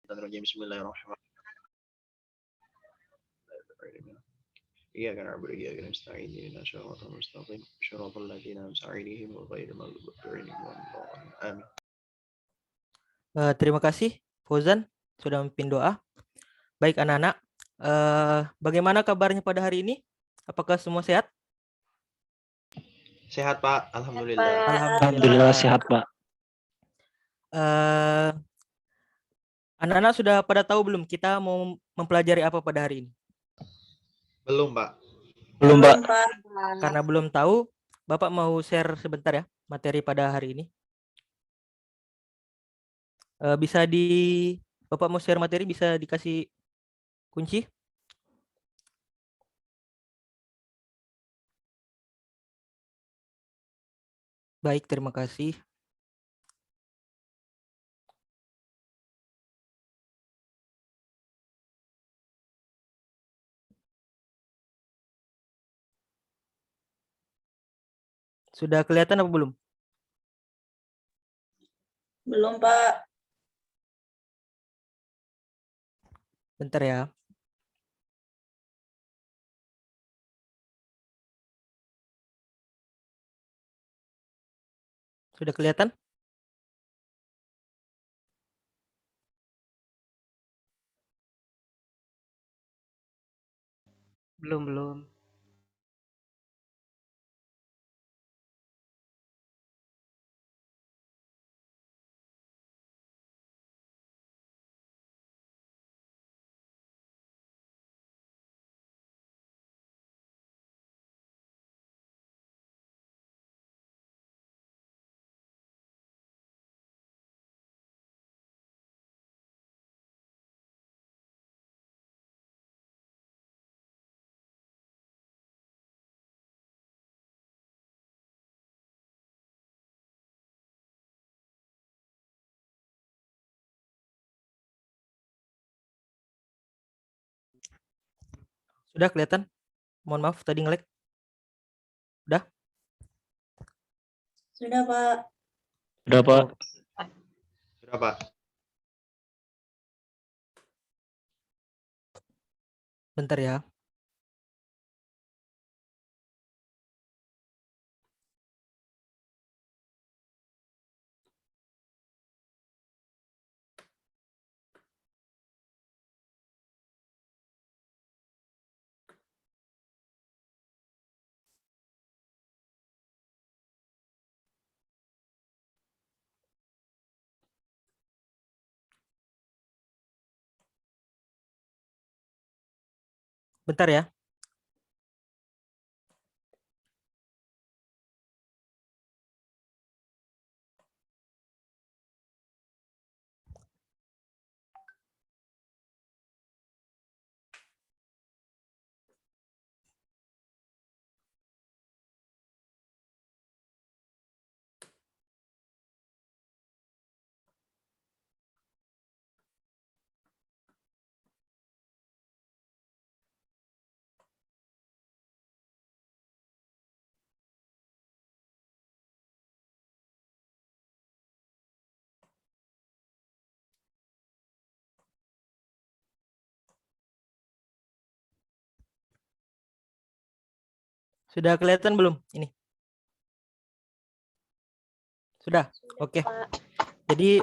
Bismillahirrahmanirrahim. Iya kan na'budu wa iyyaka nasta'in ihdinas siratal mustaqim siratal ladzina an'amta 'alaihim ghairil maghdubi 'alaihim waladdallin. Amin. Terima kasih Fauzan sudah memimpin doa. Baik anak-anak, bagaimana kabarnya pada hari ini? Apakah semua sehat? Sehat, Pak. Alhamdulillah. Alhamdulillah sehat, Pak. Eh, Anak-anak sudah pada tahu belum kita mau mempelajari apa pada hari ini? Belum, Pak. Belum, Pak. Karena belum tahu, Bapak mau share sebentar ya materi pada hari ini. Bisa Bapak mau share materi bisa dikasih kunci? Baik, terima kasih. Sudah kelihatan apa belum? Belum, Pak. Bentar ya. Sudah kelihatan? Belum. Sudah kelihatan? Mohon maaf tadi nge-lag. Udah? Sudah, Pak. Udah, Pak. Sudah, Pak. Bentar ya. Bentar ya. Sudah kelihatan belum ini? Sudah. Oke. Jadi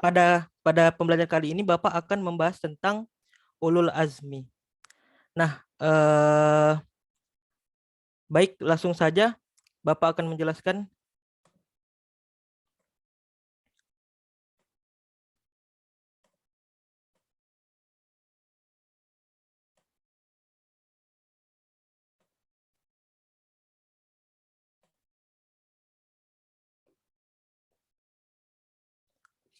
pada pembelajaran kali ini Bapak akan membahas tentang ulul azmi. Nah, baik langsung saja Bapak akan menjelaskan.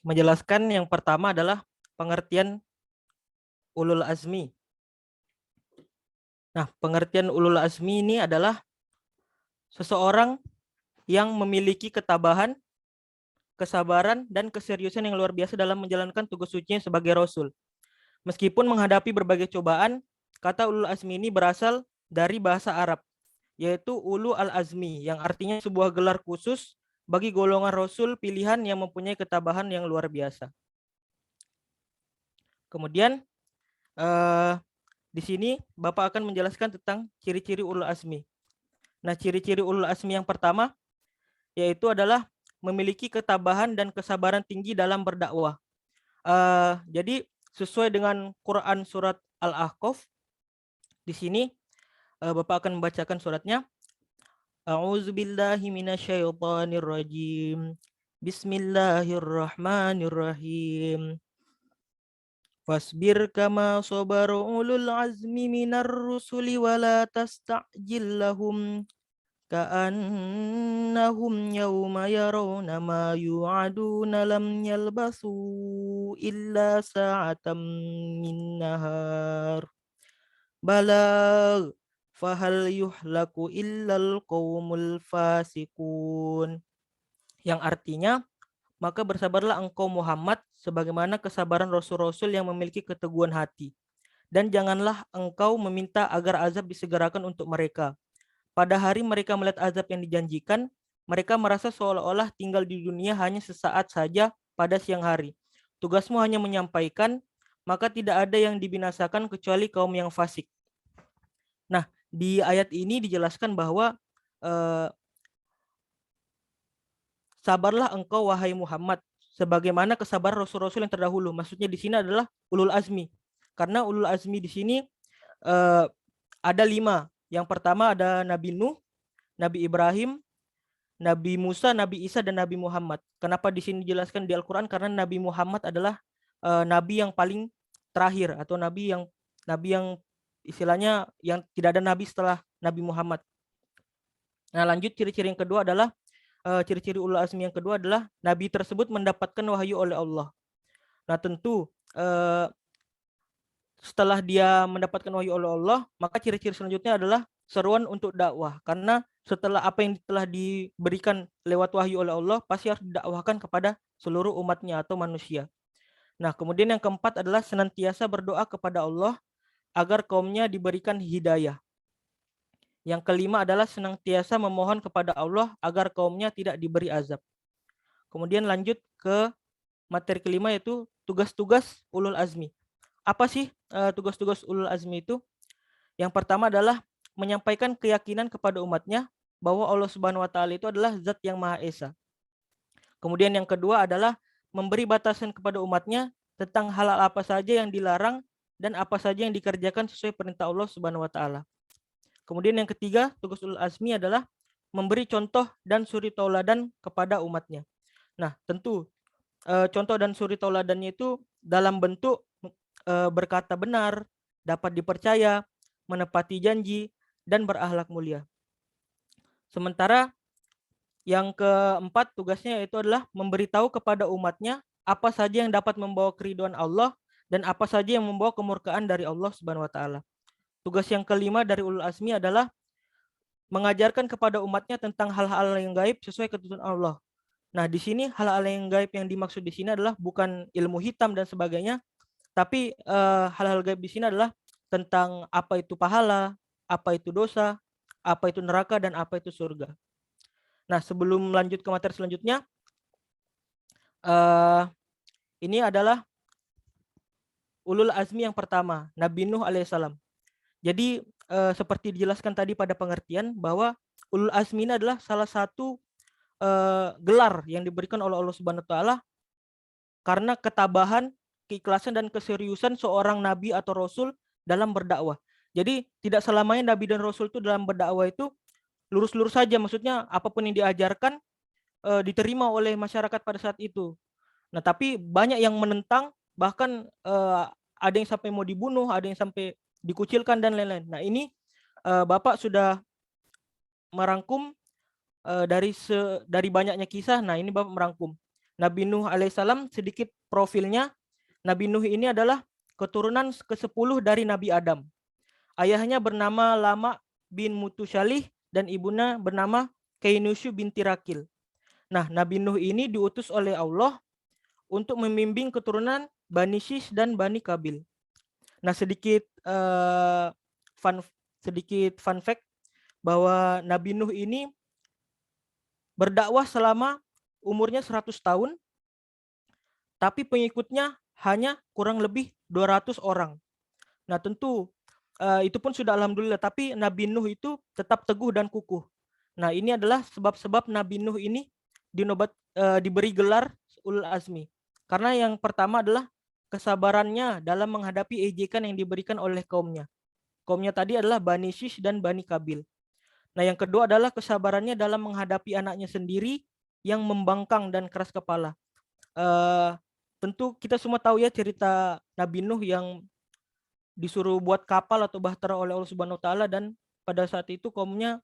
Menjelaskan yang pertama adalah pengertian ulul azmi. Nah, pengertian ulul azmi ini adalah seseorang yang memiliki ketabahan, kesabaran, dan keseriusan yang luar biasa dalam menjalankan tugas sucinya sebagai Rasul. Meskipun menghadapi berbagai cobaan, kata ulul azmi ini berasal dari bahasa Arab, yaitu ulu al-azmi, yang artinya sebuah gelar khusus bagi golongan Rasul pilihan yang mempunyai ketabahan yang luar biasa. Kemudian di sini Bapak akan menjelaskan tentang ciri-ciri ulul azmi. Nah, ciri-ciri ulul azmi yang pertama yaitu adalah memiliki ketabahan dan kesabaran tinggi dalam berdakwah. Jadi sesuai dengan Quran surat Al-Ahqaf, di sini Bapak akan membacakan suratnya. A'udzubillahi minasyaitonirrajim. Bismillahirrahmanirrahim. Fasbir kama sabaru ulul azmi minar rusuli wala tasta'jil lahum ka'annahum yawma yarawna ma yu'aduna lam yalbasu illa sa'atam min nahar balagh fahal yuhlaku illal qaumul fasikun, yang artinya maka bersabarlah engkau Muhammad sebagaimana kesabaran rasul-rasul yang memiliki keteguhan hati, dan janganlah engkau meminta agar azab disegerakan untuk mereka. Pada hari mereka melihat azab yang dijanjikan, mereka merasa seolah-olah tinggal di dunia hanya sesaat saja pada siang hari. Tugasmu hanya menyampaikan, maka tidak ada yang dibinasakan kecuali kaum yang fasik. Nah, di ayat ini dijelaskan bahwa sabarlah engkau wahai Muhammad sebagaimana kesabaran rasul-rasul yang terdahulu. Maksudnya di sini adalah ulul azmi. Karena ulul azmi di sini ada 5. Yang pertama ada Nabi Nuh, Nabi Ibrahim, Nabi Musa, Nabi Isa, dan Nabi Muhammad. Kenapa di sini dijelaskan di Al-Quran? Karena Nabi Muhammad adalah nabi yang paling terakhir, atau nabi yang istilahnya yang tidak ada nabi setelah Nabi Muhammad. Nah, lanjut, ciri-ciri yang kedua adalah ciri-ciri ulul azmi yang kedua adalah nabi tersebut mendapatkan wahyu oleh Allah. Nah, tentu setelah dia mendapatkan wahyu oleh Allah, maka ciri-ciri selanjutnya adalah seruan untuk dakwah. Karena setelah apa yang telah diberikan lewat wahyu oleh Allah, pasti harus didakwahkan kepada seluruh umatnya atau manusia. Nah, kemudian yang keempat adalah senantiasa berdoa kepada Allah agar kaumnya diberikan hidayah. Yang kelima adalah senantiasa memohon kepada Allah agar kaumnya tidak diberi azab. Kemudian lanjut ke materi kelima, yaitu tugas-tugas ulul azmi. Apa sih tugas-tugas ulul azmi itu? Yang pertama adalah menyampaikan keyakinan kepada umatnya bahwa Allah Subhanahu wa taala itu adalah zat yang Maha Esa. Kemudian yang kedua adalah memberi batasan kepada umatnya tentang hal-hal apa saja yang dilarang dan apa saja yang dikerjakan sesuai perintah Allah Subhanahu wa taala. Kemudian yang ketiga, tugas ulul azmi adalah memberi contoh dan suri tauladan kepada umatnya. Nah, tentu contoh dan suri tauladannya itu dalam bentuk berkata benar, dapat dipercaya, menepati janji, dan berakhlak mulia. Sementara yang keempat tugasnya itu adalah memberitahu kepada umatnya apa saja yang dapat membawa keridhaan Allah dan apa saja yang membawa kemurkaan dari Allah Subhanahu wa taala. Tugas yang kelima dari ulul azmi adalah mengajarkan kepada umatnya tentang hal-hal yang gaib sesuai ketentuan Allah. Nah, di sini hal-hal yang gaib yang dimaksud di sini adalah bukan ilmu hitam dan sebagainya, tapi hal-hal gaib di sini adalah tentang apa itu pahala, apa itu dosa, apa itu neraka, dan apa itu surga. Nah, sebelum lanjut ke materi selanjutnya, ini adalah ulul azmi yang pertama, Nabi Nuh alaihissalam. Jadi seperti dijelaskan tadi pada pengertian bahwa ulul azmi ini adalah salah satu gelar yang diberikan oleh Allah Subhanahu wa taala karena ketabahan, keikhlasan, dan keseriusan seorang nabi atau rasul dalam berdakwah. Jadi tidak selamanya nabi dan rasul itu dalam berdakwah itu lurus-lurus saja, maksudnya apapun yang diajarkan diterima oleh masyarakat pada saat itu. Nah, tapi banyak yang menentang, bahkan ada yang sampai mau dibunuh, ada yang sampai dikucilkan dan lain-lain. Nah, ini Bapak sudah merangkum dari banyaknya kisah. Nah, ini Bapak merangkum. Nabi Nuh alaihissalam, sedikit profilnya. Nabi Nuh ini adalah keturunan ke-10 dari Nabi Adam. Ayahnya bernama Lama bin Mutusyalih dan ibunya bernama Kainusyu binti Rakil. Nah, Nabi Nuh ini diutus oleh Allah untuk membimbing keturunan Bani Syis dan Bani Kabil. Nah, sedikit fun fact bahwa Nabi Nuh ini berdakwah selama umurnya 100 tahun, tapi pengikutnya hanya kurang lebih 200 orang. Nah, tentu itu pun sudah alhamdulillah, tapi Nabi Nuh itu tetap teguh dan kukuh. Nah, ini adalah sebab-sebab Nabi Nuh ini diberi gelar ulul azmi. Karena yang pertama adalah kesabarannya dalam menghadapi ejekan yang diberikan oleh kaumnya. Kaumnya tadi adalah Bani Shish dan Bani Kabil. Nah, yang kedua adalah kesabarannya dalam menghadapi anaknya sendiri yang membangkang dan keras kepala. Tentu kita semua tahu ya cerita Nabi Nuh yang disuruh buat kapal atau bahtera oleh Allah Subhanahu wa taala, dan pada saat itu kaumnya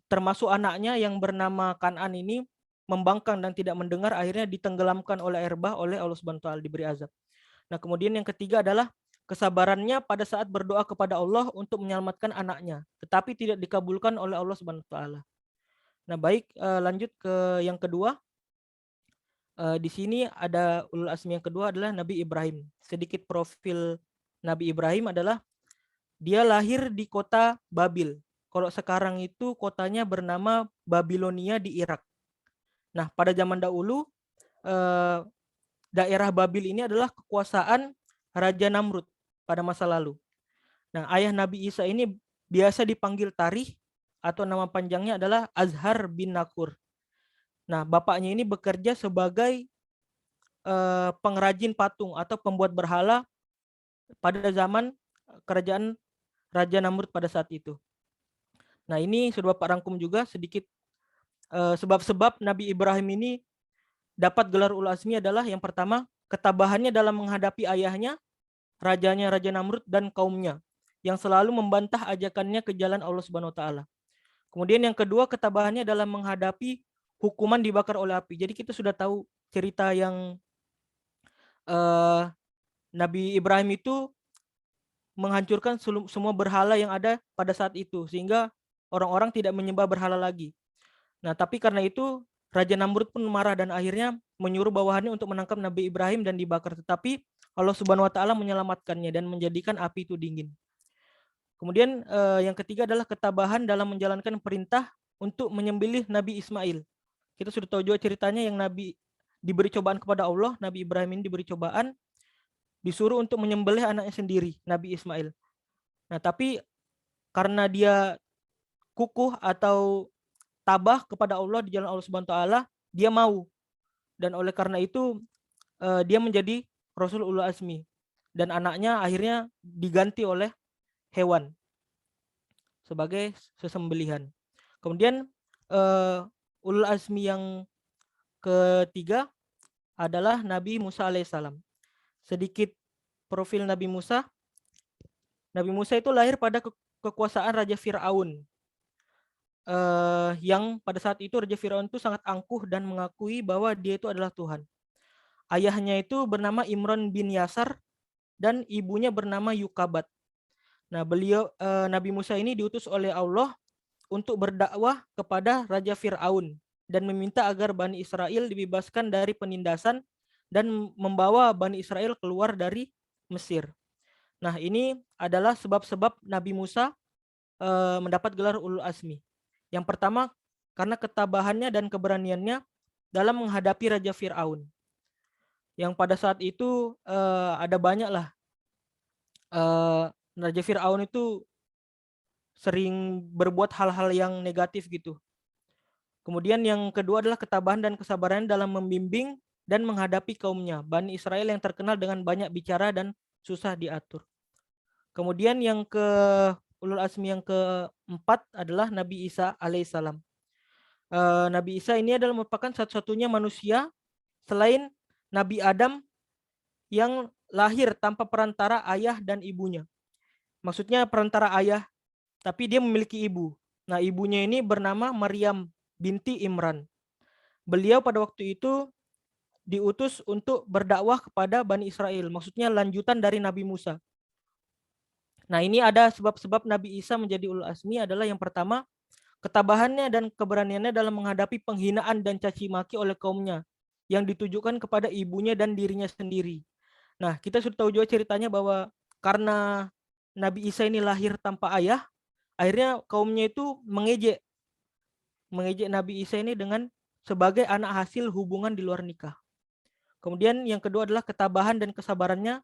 termasuk anaknya yang bernama Kan'an ini membangkang dan tidak mendengar, akhirnya ditenggelamkan oleh air bah oleh Allah Subhanahu wa taala, diberi azab. Nah, kemudian yang ketiga adalah kesabarannya pada saat berdoa kepada Allah untuk menyelamatkan anaknya, tetapi tidak dikabulkan oleh Allah Subhanahu wa taala. Nah, baik, lanjut ke yang kedua. Di sini ada ulul azmi yang kedua adalah Nabi Ibrahim. Sedikit profil Nabi Ibrahim adalah dia lahir di kota Babil. Kalau sekarang itu kotanya bernama Babilonia di Irak. Nah, pada zaman dahulu daerah Babil ini adalah kekuasaan Raja Namrud pada masa lalu. Nah, ayah Nabi Isa ini biasa dipanggil Tarih atau nama panjangnya adalah Azhar bin Nakur. Nah, bapaknya ini bekerja sebagai pengrajin patung atau pembuat berhala pada zaman kerajaan Raja Namrud pada saat itu. Nah, ini sudah Bapak rangkum juga sedikit sebab-sebab Nabi Ibrahim ini dapat gelar ulul azmi adalah yang pertama, ketabahannya dalam menghadapi ayahnya, rajanya Raja Namrud dan kaumnya yang selalu membantah ajakannya ke jalan Allah Subhanahu wa taala. Kemudian yang kedua, ketabahannya dalam menghadapi hukuman dibakar oleh api. Jadi kita sudah tahu cerita yang Nabi Ibrahim itu menghancurkan semua berhala yang ada pada saat itu, sehingga orang-orang tidak menyembah berhala lagi. Nah, tapi karena itu Raja Namrud pun marah dan akhirnya menyuruh bawahannya untuk menangkap Nabi Ibrahim dan dibakar. Tetapi Allah Subhanahu wa taala menyelamatkannya dan menjadikan api itu dingin. Kemudian yang ketiga adalah ketabahan dalam menjalankan perintah untuk menyembelih Nabi Ismail. Kita sudah tahu juga ceritanya yang Nabi diberi cobaan kepada Allah, Nabi Ibrahim ini diberi cobaan, disuruh untuk menyembelih anaknya sendiri, Nabi Ismail. Nah, tapi karena dia kukuh atau tabah kepada Allah di jalan Allah Subhanahu wa taala, dia mau. Dan oleh karena itu dia menjadi Rasul ulul azmi dan anaknya akhirnya diganti oleh hewan sebagai sesembelihan. Kemudian ulul azmi yang ketiga adalah Nabi Musa alaihissalam. Sedikit profil Nabi Musa. Nabi Musa itu lahir pada kekuasaan Raja Fir'aun. Yang pada saat itu Raja Fir'aun itu sangat angkuh dan mengakui bahwa dia itu adalah Tuhan. Ayahnya itu bernama Imran bin Yasar dan ibunya bernama Yukabat. Nah, Nabi Musa ini diutus oleh Allah untuk berdakwah kepada Raja Fir'aun dan meminta agar Bani Israel dibebaskan dari penindasan dan membawa Bani Israel keluar dari Mesir. Nah, ini adalah sebab-sebab Nabi Musa mendapat gelar ulul azmi. Yang pertama, karena ketabahannya dan keberaniannya dalam menghadapi Raja Fir'aun. Yang pada saat itu ada banyak lah. Raja Fir'aun itu sering berbuat hal-hal yang negatif gitu. Kemudian yang kedua adalah ketabahan dan kesabaran dalam membimbing dan menghadapi kaumnya, Bani Israel yang terkenal dengan banyak bicara dan susah diatur. Kemudian yang ke ulul azmi yang keempat adalah Nabi Isa alaihissalam. Nabi Isa ini adalah merupakan satu-satunya manusia selain Nabi Adam yang lahir tanpa perantara ayah dan ibunya. Maksudnya perantara ayah, tapi dia memiliki ibu. Nah, ibunya ini bernama Maryam binti Imran. Beliau pada waktu itu diutus untuk berdakwah kepada Bani Israel. Maksudnya lanjutan dari Nabi Musa. Nah, ini ada sebab-sebab Nabi Isa menjadi ulul azmi adalah yang pertama, ketabahannya dan keberaniannya dalam menghadapi penghinaan dan caci maki oleh kaumnya yang ditujukan kepada ibunya dan dirinya sendiri. Nah, kita sudah tahu juga ceritanya bahwa karena Nabi Isa ini lahir tanpa ayah, akhirnya kaumnya itu mengejek Nabi Isa ini dengan sebagai anak hasil hubungan di luar nikah. Kemudian yang kedua adalah ketabahan dan kesabarannya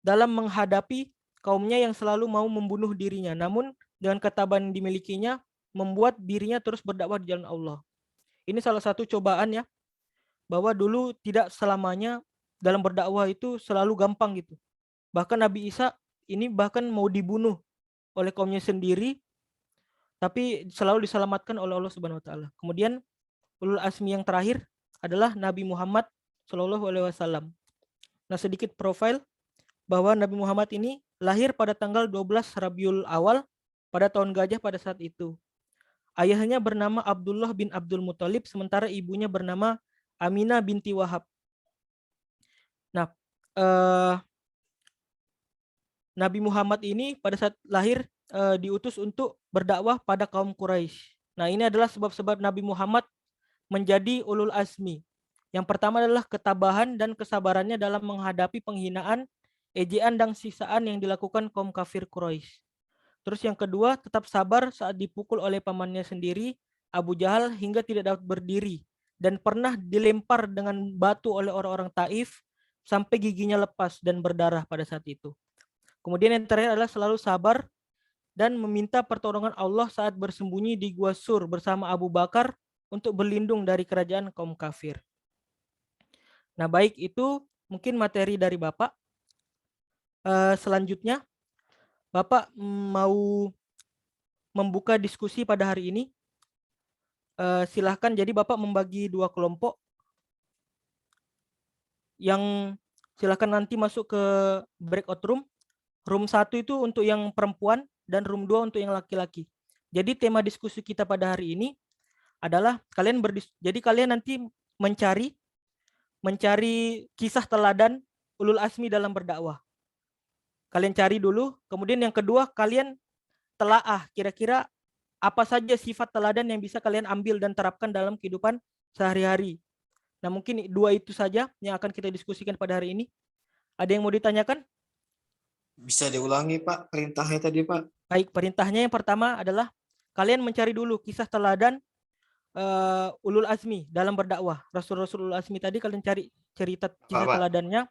dalam menghadapi kaumnya yang selalu mau membunuh dirinya. Namun dengan ketabahan yang dimilikinya membuat dirinya terus berdakwah di jalan Allah. Ini salah satu cobaan ya, bahwa dulu tidak selamanya dalam berdakwah itu selalu gampang gitu. Bahkan Nabi Isa ini bahkan mau dibunuh oleh kaumnya sendiri, tapi selalu diselamatkan oleh Allah Subhanahu wa taala. Kemudian ulul azmi yang terakhir adalah Nabi Muhammad Shallallahu alaihi wasallam. Nah, sedikit profil bahwa Nabi Muhammad ini lahir pada tanggal 12 Rabiul Awal pada tahun gajah pada saat itu. Ayahnya bernama Abdullah bin Abdul Muthalib, sementara ibunya bernama Aminah binti Wahab. Nah, Nabi Muhammad ini pada saat lahir diutus untuk berdakwah pada kaum Quraisy. Nah, ini adalah sebab-sebab Nabi Muhammad menjadi ulul azmi. Yang pertama adalah ketabahan dan kesabarannya dalam menghadapi penghinaan, ejaan dan sisaan yang dilakukan kaum kafir Quraisy. Terus yang kedua, tetap sabar saat dipukul oleh pamannya sendiri, Abu Jahal, hingga tidak dapat berdiri dan pernah dilempar dengan batu oleh orang-orang Taif sampai giginya lepas dan berdarah pada saat itu. Kemudian yang terakhir adalah selalu sabar dan meminta pertolongan Allah saat bersembunyi di Gua Sur bersama Abu Bakar untuk berlindung dari kerajaan kaum kafir. Nah, baik, itu mungkin materi dari Bapak. Selanjutnya, Bapak mau membuka diskusi pada hari ini. Silahkan, jadi Bapak membagi 2 kelompok. Yang silahkan nanti masuk ke breakout room. Room 1 itu untuk yang perempuan dan room 2 untuk yang laki-laki. Jadi tema diskusi kita pada hari ini adalah jadi kalian nanti mencari kisah teladan ulul azmi dalam berdakwah. Kalian cari dulu, kemudian yang kedua kalian telaah kira-kira apa saja sifat teladan yang bisa kalian ambil dan terapkan dalam kehidupan sehari-hari. Nah, mungkin 2 itu saja yang akan kita diskusikan pada hari ini. Ada yang mau ditanyakan? Bisa diulangi, Pak, perintahnya tadi, Pak? Baik, perintahnya yang pertama adalah kalian mencari dulu kisah teladan ulul azmi dalam berdakwah. Rasul-rasul ulul azmi tadi kalian cari cerita kisah teladannya.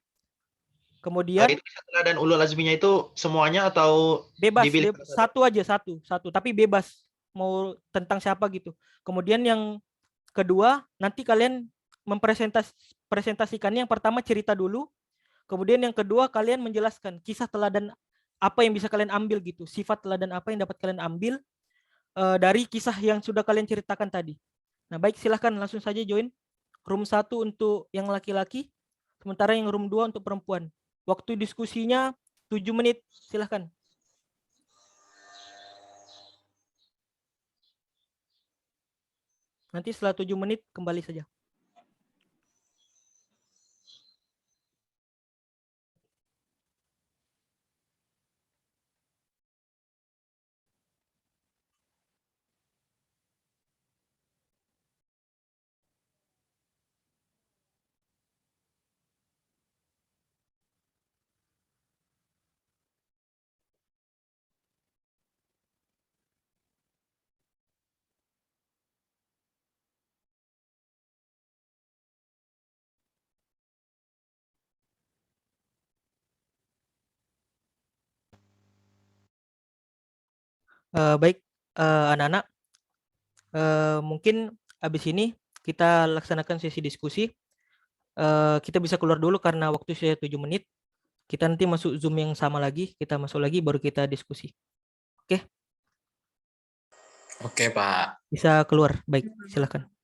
Kemudian itu kisah teladan ulul azminya itu semuanya atau bebas satu aja, satu, tapi bebas mau tentang siapa gitu. Kemudian yang kedua nanti kalian mempresentasikannya. Yang pertama cerita dulu, kemudian yang kedua kalian menjelaskan kisah teladan apa yang bisa kalian ambil gitu, sifat teladan apa yang dapat kalian ambil dari kisah yang sudah kalian ceritakan tadi. Nah, baik, silahkan langsung saja join. Room 1 untuk yang laki-laki, sementara yang room 2 untuk perempuan. Waktu diskusinya 7 menit, silahkan. Nanti setelah 7 menit kembali saja. Baik, anak-anak, mungkin habis ini kita laksanakan sesi diskusi. Kita bisa keluar dulu karena waktu saya 7 menit. Kita nanti masuk Zoom yang sama lagi, kita masuk lagi baru kita diskusi. Oke? Oke, Pak. Bisa keluar, baik, silahkan.